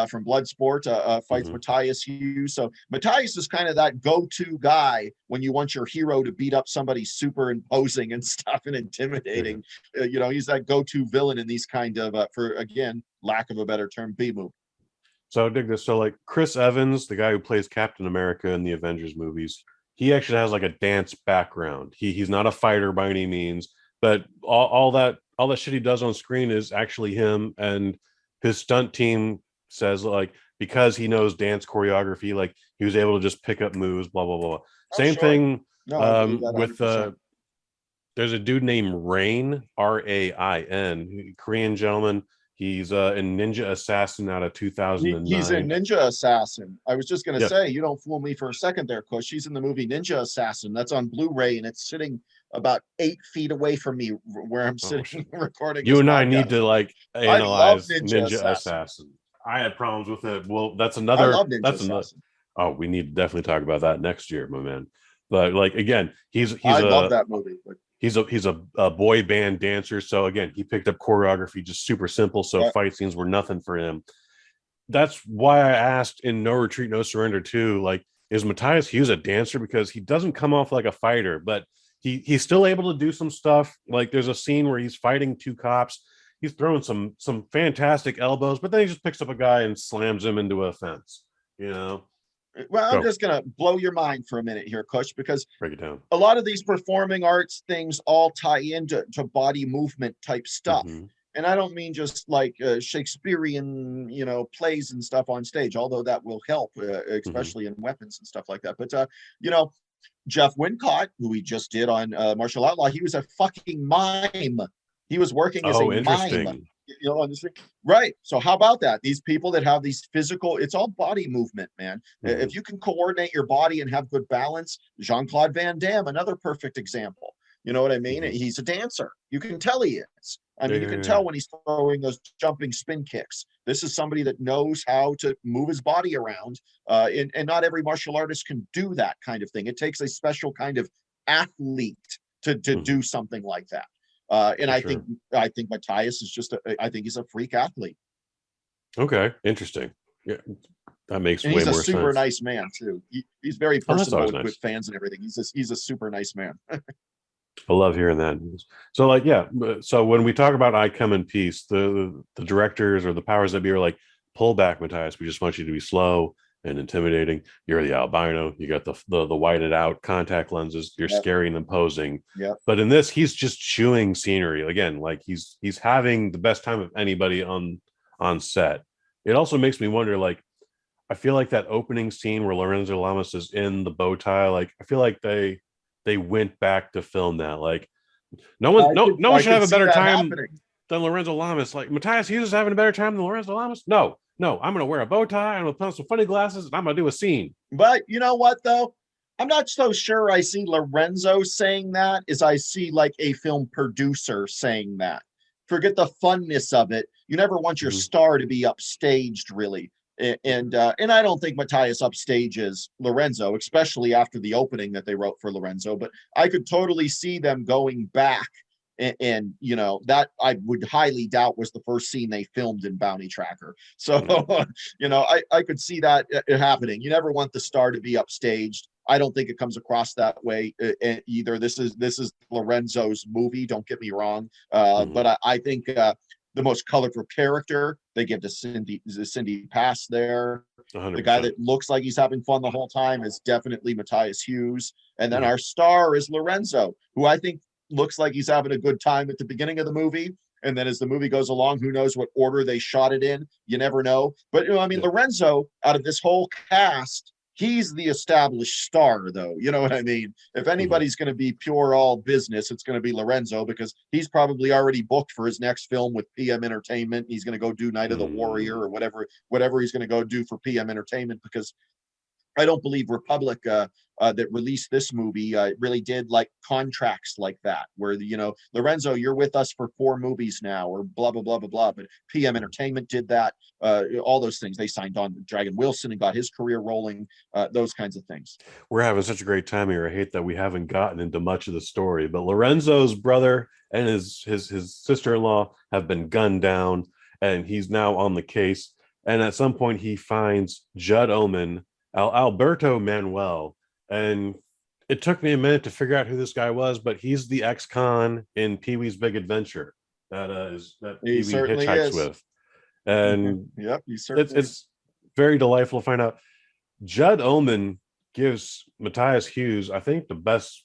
from Bloodsport fights Matthias Hughes. So Matthias is kind of that go-to guy when you want your hero to beat up somebody super imposing and stuff and intimidating. He's that go-to villain in these kind of, for again, lack of a better term, B-movie. So I dig this. So like Chris Evans, the guy who plays Captain America in the Avengers movies, he actually has like a dance background. He's not a fighter by any means, but all that shit he does on screen is actually him, and his stunt team says, like, because he knows dance choreography, like he was able to just pick up moves, blah blah blah. Same thing with there's a dude named Rain, Rain, Korean gentleman. He's a ninja assassin out of 2009. He's a ninja assassin. I was just going to Yep. say, you don't fool me for a second there, Kush. He's in the movie Ninja Assassin. That's on Blu-ray, and it's sitting about 8 feet away from me where I'm sitting recording. You this and I podcast. need to like I love analyze Ninja Assassin. I had problems with it. Well, that's I another. love Ninja That's another. Assassin. Oh, we need to definitely talk about that next year, my man. But like again, I love that movie. But he's a boy band dancer. So again, he picked up choreography just super simple. So fight scenes were nothing for him. That's why I asked in No Retreat, No Surrender 2, like, is Matthias Hughes a dancer? Because he doesn't come off like a fighter, but he's still able to do some stuff. Like there's a scene where he's fighting 2 cops. He's throwing some fantastic elbows, but then he just picks up a guy and slams him into a fence, you know? well, I'm just going to blow your mind for a minute here, Kush, because Break it down. a lot of these performing arts things all tie into body movement type stuff. Mhm. And I don't mean just like Shakespearean, plays and stuff on stage, although that will help, especially in weapons and stuff like that. But, Jeff Wincott, who we just did on Martial Outlaw, he was a fucking mime. He was working as a interesting. mime. On this thing. Right. So how about that? These people that have these physical, it's all body movement, man. Mhm. If you can coordinate your body and have good balance, Jean-Claude Van Damme, another perfect example. You know what I mean? Mhm. He's a dancer. You can tell he is. I mean, you can Yeah. tell when he's throwing those jumping spin kicks. This is somebody that knows how to move his body around. And not every martial artist can do that kind of thing. It takes a special kind of athlete to Mhm. do something like that. And For I sure. think Matthias is just I think he's a freak athlete. Okay, interesting. Yeah, that makes And way he's a more super sense. nice man too. He's very Oh, that's personable always with nice. fans and everything. He's a super nice man. I love hearing that news. So, like, yeah. So when we talk about "I Come in Peace," the directors or the powers that be are like, "Pull back, Matthias. We just want you to be slow and intimidating. You're the albino. You got the whited out contact lenses. You're Yep. scary and imposing." Yep. But in this, he's just chewing scenery again. Like he's having the best time of anybody on set. It also makes me wonder, like, I feel like that opening scene where Lorenzo Lamas is in the bow tie, like I feel like they went back to film that. Like no one should have a better time than Lorenzo Lamas. Like Matthias Hughes is having a better time than Lorenzo Lamas. No, I'm gonna wear a bow tie, I'm gonna put on some funny glasses, and I'm gonna do a scene. But you know what though? I'm not so sure I see Lorenzo saying that as I see like a film producer saying that. Forget the funness of it. You never want your Mhm. star to be upstaged, really. And I don't think Matthias upstages Lorenzo, especially after the opening that they wrote for Lorenzo. But I could totally see them going back, and that I would highly doubt was the first scene they filmed in Bounty Tracker. So I could see that happening. You never want the star to be upstaged. I don't think it comes across that way either. This is Lorenzo's movie. Don't get me wrong, Mhm. but I think the most colorful character they give to Cindy Pass there. The 100%. guy that looks like he's having fun the whole time is definitely Matthias Hughes, and then Mhm. our star is Lorenzo, who I think looks like he's having a good time at the beginning of the movie. And then as the movie goes along, who knows what order they shot it in? You never know. But I mean, Yeah. Lorenzo, out of this whole cast, he's the established star, though. You know what I mean? If anybody's going to be pure all business, it's going to be Lorenzo, because he's probably already booked for his next film with PM Entertainment. He's going to go do Night of the Warrior or whatever he's going to go do for PM Entertainment, because I don't believe Republic that released this movie really did like contracts like that, where Lorenzo, you're with us for 4 movies now, or blah blah blah blah blah. But PM Entertainment did that. All those things, they signed on Dragon Wilson and got his career rolling. Those kinds of things. We're having such a great time here. I hate that we haven't gotten into much of the story, but Lorenzo's brother and his sister-in-law have been gunned down, and he's now on the case. And at some point, he finds Judd Omen, Alberto Manuel, and it took me a minute to figure out who this guy was, but he's the ex-con in Pee-wee's Big Adventure that He Pee-wee certainly hitchhikes is. with, and Yep, he certainly it's very delightful to find out. Judd Omen gives Matthias Hughes, I think, the best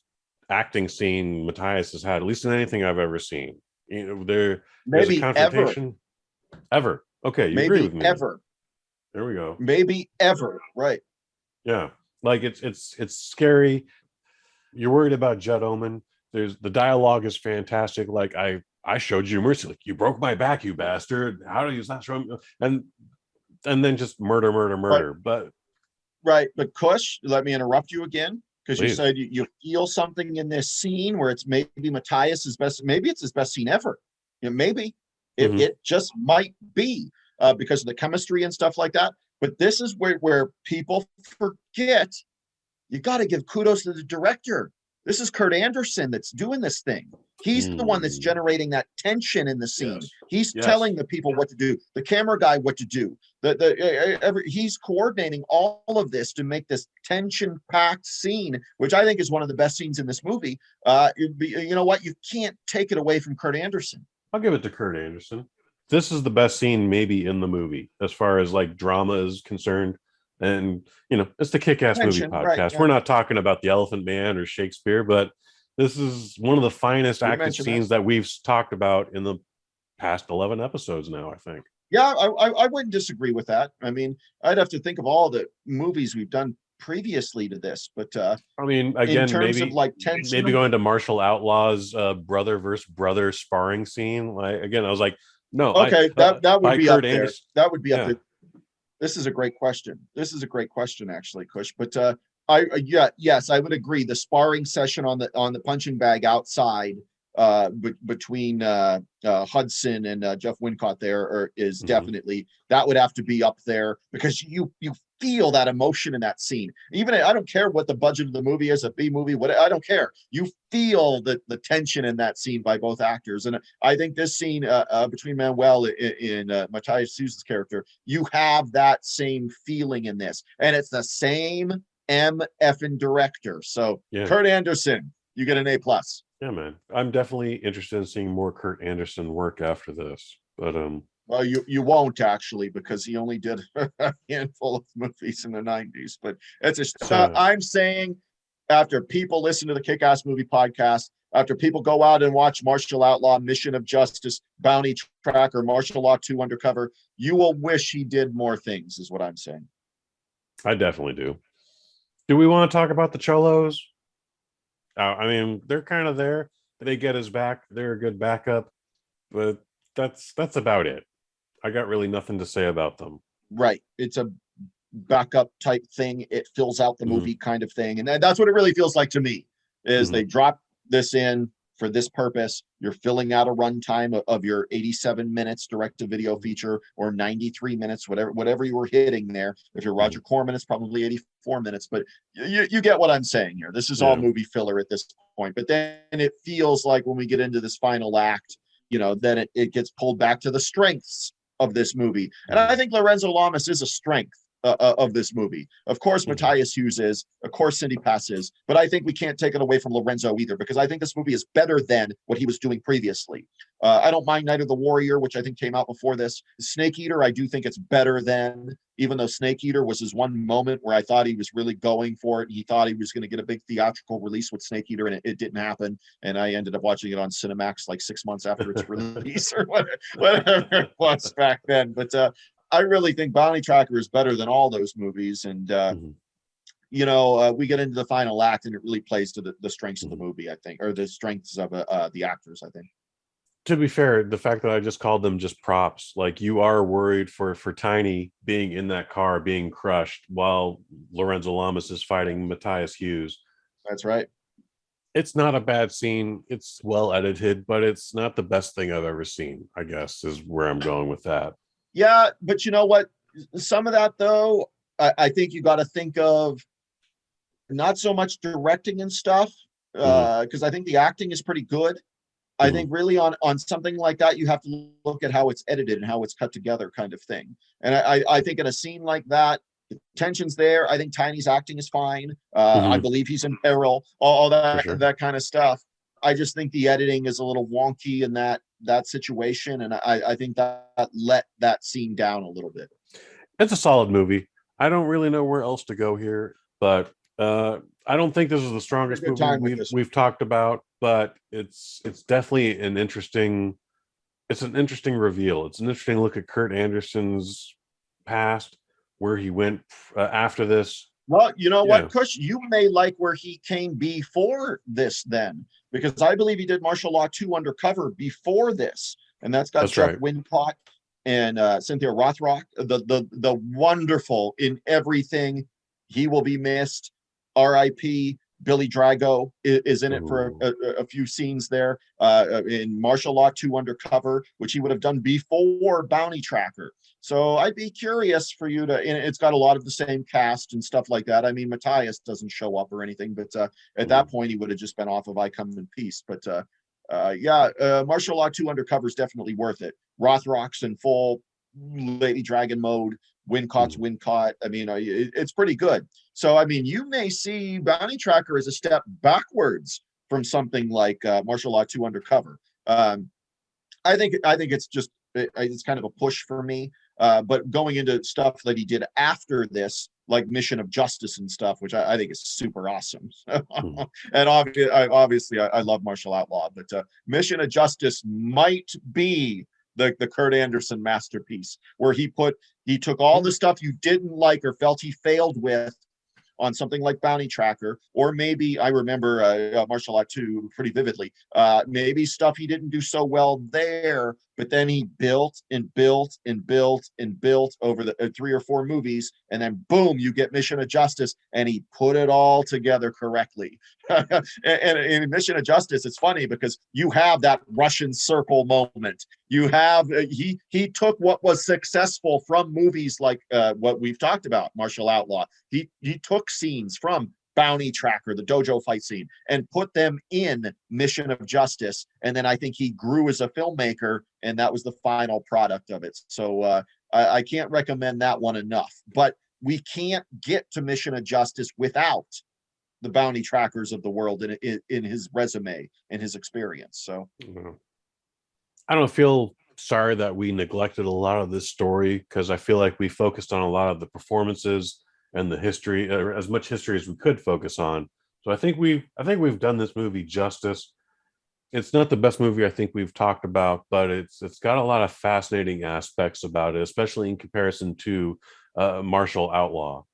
acting scene Matthias has had, at least in anything I've ever seen. There's a maybe confrontation. Ever. Okay, you agree with me. Ever. There we go. Maybe ever. Right. Yeah. Like it's scary. You're worried about Judd Omen. The dialogue is fantastic. Like I I showed you mercy. Like, you broke my back, you bastard. How do you not show me? And then just murder, murder, murder. But right, but Kush, let me interrupt you again, because you please. said you feel something in this scene where it's maybe Matthias's best, maybe it's his best scene ever. Maybe it just might be because of the chemistry and stuff like that. But this is where people forget. You got to give kudos to the director. This is Kurt Anderson that's doing this thing. He's the one that's generating that tension in the scene. Yes. He's telling the people what to do, the camera guy what to do. He's coordinating all of this to make this tension-packed scene, which I think is one of the best scenes in this movie. You know what? You can't take it away from Kurt Anderson. I'll give it to Kurt Anderson. This is the best scene maybe in the movie as far as like drama is concerned. And, you know, it's the Kick-Ass Movie Podcast. Right, yeah. We're not talking about the Elephant Man or Shakespeare, but this is one of the finest acted scenes that we've talked about in the past 11 episodes now, I think. Yeah, I wouldn't disagree with that. I mean, I'd have to think of all the movies we've done previously to this, but I mean, again, in terms maybe of like tension, maybe going to Martial Outlaws brother versus brother sparring scene. Like, again, I was like, no, okay, that would be up there. Anderson. That would be up there. This is a great question. This is a great question, actually, Kush. But yes, I would agree. The sparring session on the punching bag outside between Hudson and Jeff Wincott there is definitely, that would have to be up there, because you feel that emotion in that scene. Even I don't care what the budget of the movie is, a B movie, what, I don't care. You feel the tension in that scene by both actors. And I think this scene between Manuel in Matthias Sousa's character, you have that same feeling in this. And it's the same effing director. So Kurt Anderson, you get an A+. Yeah, man. I'm definitely interested in seeing more Kurt Anderson work after this. But well, you won't actually, because he only did a handful of movies in the 90s. But it's I'm saying, after people listen to the Kick-Ass Movie Podcast, after people go out and watch Martial Outlaw, Mission of Justice, Bounty Tracker, Martial Law 2 Undercover, you will wish he did more things, is what I'm saying. I definitely do. Do we want to talk about the Cholos? I mean, they're kind of there. They get his back. They're a good backup, but that's about it. I got really nothing to say about them. Right. It's a backup type thing. It fills out the movie kind of thing. And that's what it really feels like to me, is they drop this in for this purpose. You're filling out a runtime of your 87 minutes direct-to-video feature, or 93 minutes, whatever you were hitting there. If you're Roger Corman, it's probably 84 minutes, but you get what I'm saying here. This is all movie filler at this point. But then it feels like when we get into this final act, then it gets pulled back to the strengths of this movie. And I think Lorenzo Lamas is a strength of this movie. Of course, Matthias Hughes is, of course, Cindy Pass is, but I think we can't take it away from Lorenzo either, because I think this movie is better than what he was doing previously. I don't mind Night of the Warrior, which I think came out before this. Snake Eater, I do think it's better than, even though Snake Eater was his one moment where I thought he was really going for it. He thought he was going to get a big theatrical release with Snake Eater, and it didn't happen. And I ended up watching it on Cinemax like 6 months after its release, or whatever it was back then. But I really think Bounty Tracker is better than all those movies. And, we get into the final act, and it really plays to the strengths of the movie, I think, or the strengths of the actors, I think. To be fair, the fact that I just called them just props, like, you are worried for Tiny being in that car, being crushed while Lorenzo Lamas is fighting Matthias Hughes. That's right. It's not a bad scene. It's well edited, but it's not the best thing I've ever seen, I guess, is where I'm going with that. Yeah, but you know what? Some of that, though, I think you got to think of not so much directing and stuff, because I think the acting is pretty good. I think really on something like that, you have to look at how it's edited and how it's cut together, kind of thing. And I think in a scene like that, the tension's there. I think Tiny's acting is fine. I believe he's in peril, all that, that kind of stuff. I just think the editing is a little wonky in that situation, and I think that let that scene down a little bit. It's a solid movie. I don't really know where else to go here, but I don't think this is the strongest movie we've talked about, but it's definitely an interesting reveal. It's an interesting look at Kurt Anderson's past, where he went after this, Well, you know Yeah, what, Kush, you may like where he came before this then, because I believe he did Martial Law 2 Undercover before this. And that's got that's Jeff right. Wincott and Cynthia Rothrock, the wonderful in everything. He Will Be Missed, R.I.P. Billy Drago is in it for Ooh. a few scenes there in Martial Law 2 Undercover, which he would have done before Bounty Tracker. So I'd be curious for you to, and it's got a lot of the same cast and stuff like that. I mean, Matthias doesn't show up or anything, but at that point, he would have just been off of I Come in Peace. But Martial Law 2 Undercover is definitely worth it. Rothrock's in full Lady Dragon mode. Wincott's Mhm. Wincott. I mean, it's pretty good. So, I mean, you may see Bounty Tracker as a step backwards from something like Martial Law 2 Undercover. I think it's kind of a push for me. But going into stuff that he did after this, like Mission of Justice and stuff, which I think is super awesome. Mhm. And obviously, I love Martial Outlaw, but Mission of Justice might be the Kurt Anderson masterpiece, where he took all the stuff you didn't like or felt he failed with on something like Bounty Tracker, or maybe I remember Martial Law 2 pretty vividly. Maybe stuff he didn't do so well there, but then he built and built and built and built over the 3 or 4 movies, and then boom, you get Mission of Justice, and he put it all together correctly. And in Mission of Justice, it's funny because you have that Russian circle moment. You have he took what was successful from movies like what we've talked about, Martial Outlaw. He took scenes from Bounty Tracker, the dojo fight scene, and put them in Mission of Justice. And then I think he grew as a filmmaker, and that was the final product of it. So I can't recommend that one enough. But we can't get to Mission of Justice without the Bounty Trackers of the world in his resume and his experience. So I don't feel sorry that we neglected a lot of this story, because I feel like we focused on a lot of the performances and the history, as much history as we could focus on. So I think we've done this movie justice. It's not the best movie I think we've talked about, but it's got a lot of fascinating aspects about it, especially in comparison to Martial Outlaw.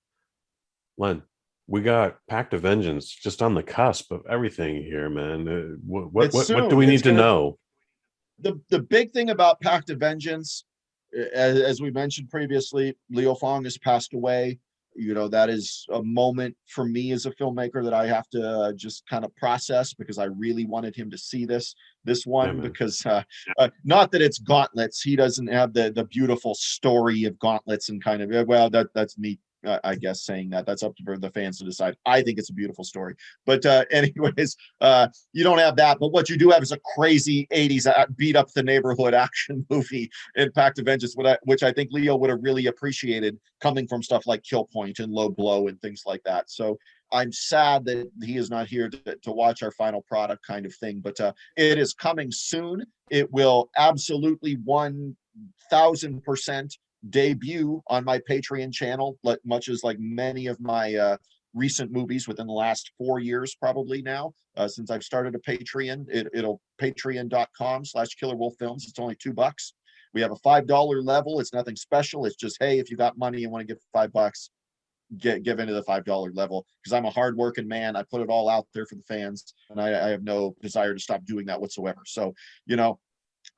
Len, we got Pact of Vengeance just on the cusp of everything here, man. it's What do soon. we It's need to gonna know? the big thing about Pact of Vengeance, as we mentioned previously, Leo Fong has passed away. You know, that is a moment for me as a filmmaker that I have to just kind of process, because I really wanted him to see this Yeah, one, man. because not that it's Gauntlets. He doesn't have the beautiful story of Gauntlets, and kind of, well, that's me. I guess saying that's up to the fans to decide. I think it's a beautiful story, but anyways, you don't have that. But what you do have is a crazy '80s beat up the neighborhood action movie in Pact of Vengeance, which I think Leo would have really appreciated, coming from stuff like Kill Point and Low Blow and things like that. So I'm sad that he is not here to watch our final product, kind of thing. But it is coming soon. It will absolutely 1,000% debut on my Patreon channel, much as like many of my recent movies within the last 4 years, probably now, since I've started a Patreon. It'll patreon.com/killerwolffilms. It's only $2. We have a $5 level. It's nothing special. It's just, hey, if you got money and want to give $5, give into the $5 level, because I'm a hardworking man. I put it all out there for the fans, and I have no desire to stop doing that whatsoever. So, you know,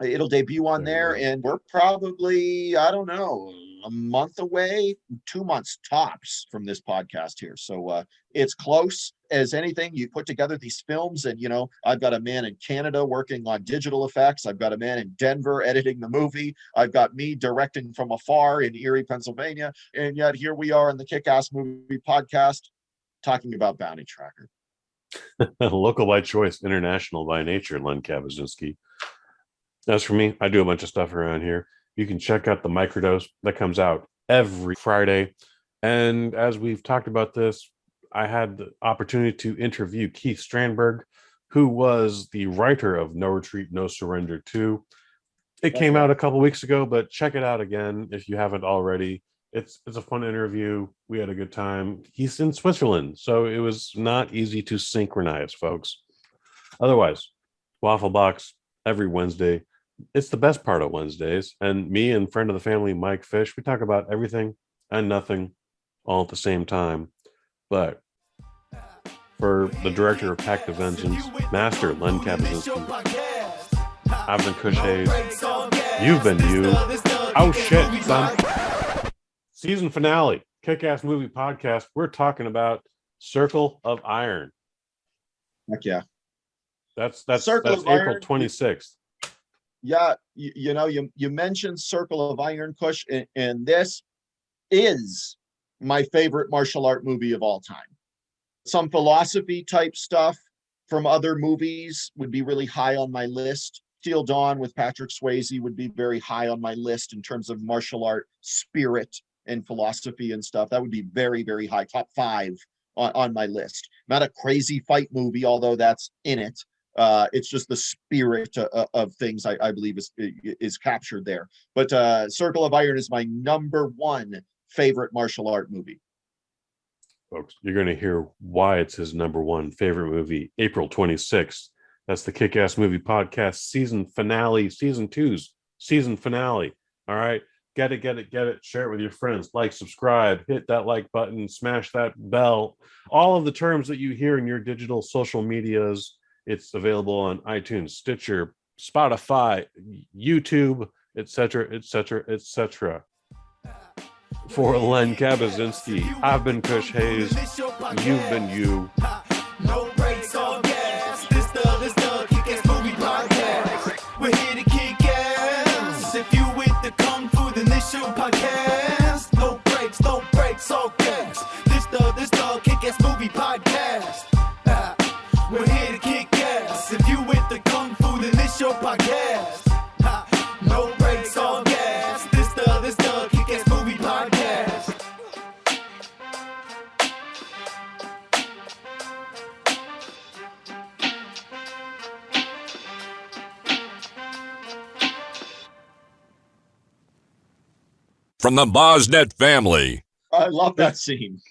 it'll debut on there, and we're probably, I don't know, a month away, 2 months tops from this podcast here. So it's close as anything. You put together these films, and, you know, I've got a man in Canada working on digital effects. I've got a man in Denver editing the movie. I've got me directing from afar in Erie, Pennsylvania. And yet here we are in the Kick-Ass Movie Podcast talking about Bounty Tracker. Local by choice, international by nature, Len Kabazinski. As for me, I do a bunch of stuff around here. You can check out the microdose that comes out every Friday. And as we've talked about this, I had the opportunity to interview Keith Strandberg, who was the writer of No Retreat, No Surrender 2. It That's came out right. a couple weeks ago, but check it out again if you haven't already. It's a fun interview. We had a good time. He's in Switzerland, so it was not easy to synchronize, folks. Otherwise, Waffle Box every Wednesday. It's the best part of Wednesdays. And me and friend of the family, Mike Fish, we talk about everything and nothing all at the same time. But for the director of Pact of Vengeance, Master Len Kabazinski, I've been Kush Hayes. You've been you. Oh shit, son. Season finale, Kick-Ass Movie Podcast. We're talking about Circle of Iron. Heck yeah. That's Circle of April Iron. 26th. Yeah, you mentioned Circle of Iron, Kush, and this is my favorite martial art movie of all time. Some philosophy type stuff from other movies would be really high on my list. Till Dawn with Patrick Swayze would be very high on my list in terms of martial art spirit and philosophy and stuff. That would be very, very high, top 5 on my list. Not a crazy fight movie, although that's in it. It's just the spirit of things I believe is captured there. But Circle of Iron is my number 1 favorite martial art movie. Folks, you're going to hear why it's his number 1 favorite movie, April 26th. That's the Kick-Ass Movie Podcast season finale, season 2's season finale. All right. Get it. Share it with your friends. Like, subscribe, hit that like button, smash that bell. All of the terms that you hear in your digital social medias, it's available on iTunes, Stitcher, Spotify, YouTube, etc., etc., etc. For Len Kabazinski, I've been Kush Hayes. You've been you. No brakes, all gas. This the Kick-Ass Movie Podcast. We're here to kick ass. If you with the Kung Fu, then this your podcast. No brakes, all gas. This the Kick-Ass Movie Podcast. We're here to kick ass. If you with the Kung Fu, then this your podcast. No brakes, all gas. This the Kick-Ass Movie Podcast. From the Bosnet family. I love that scene.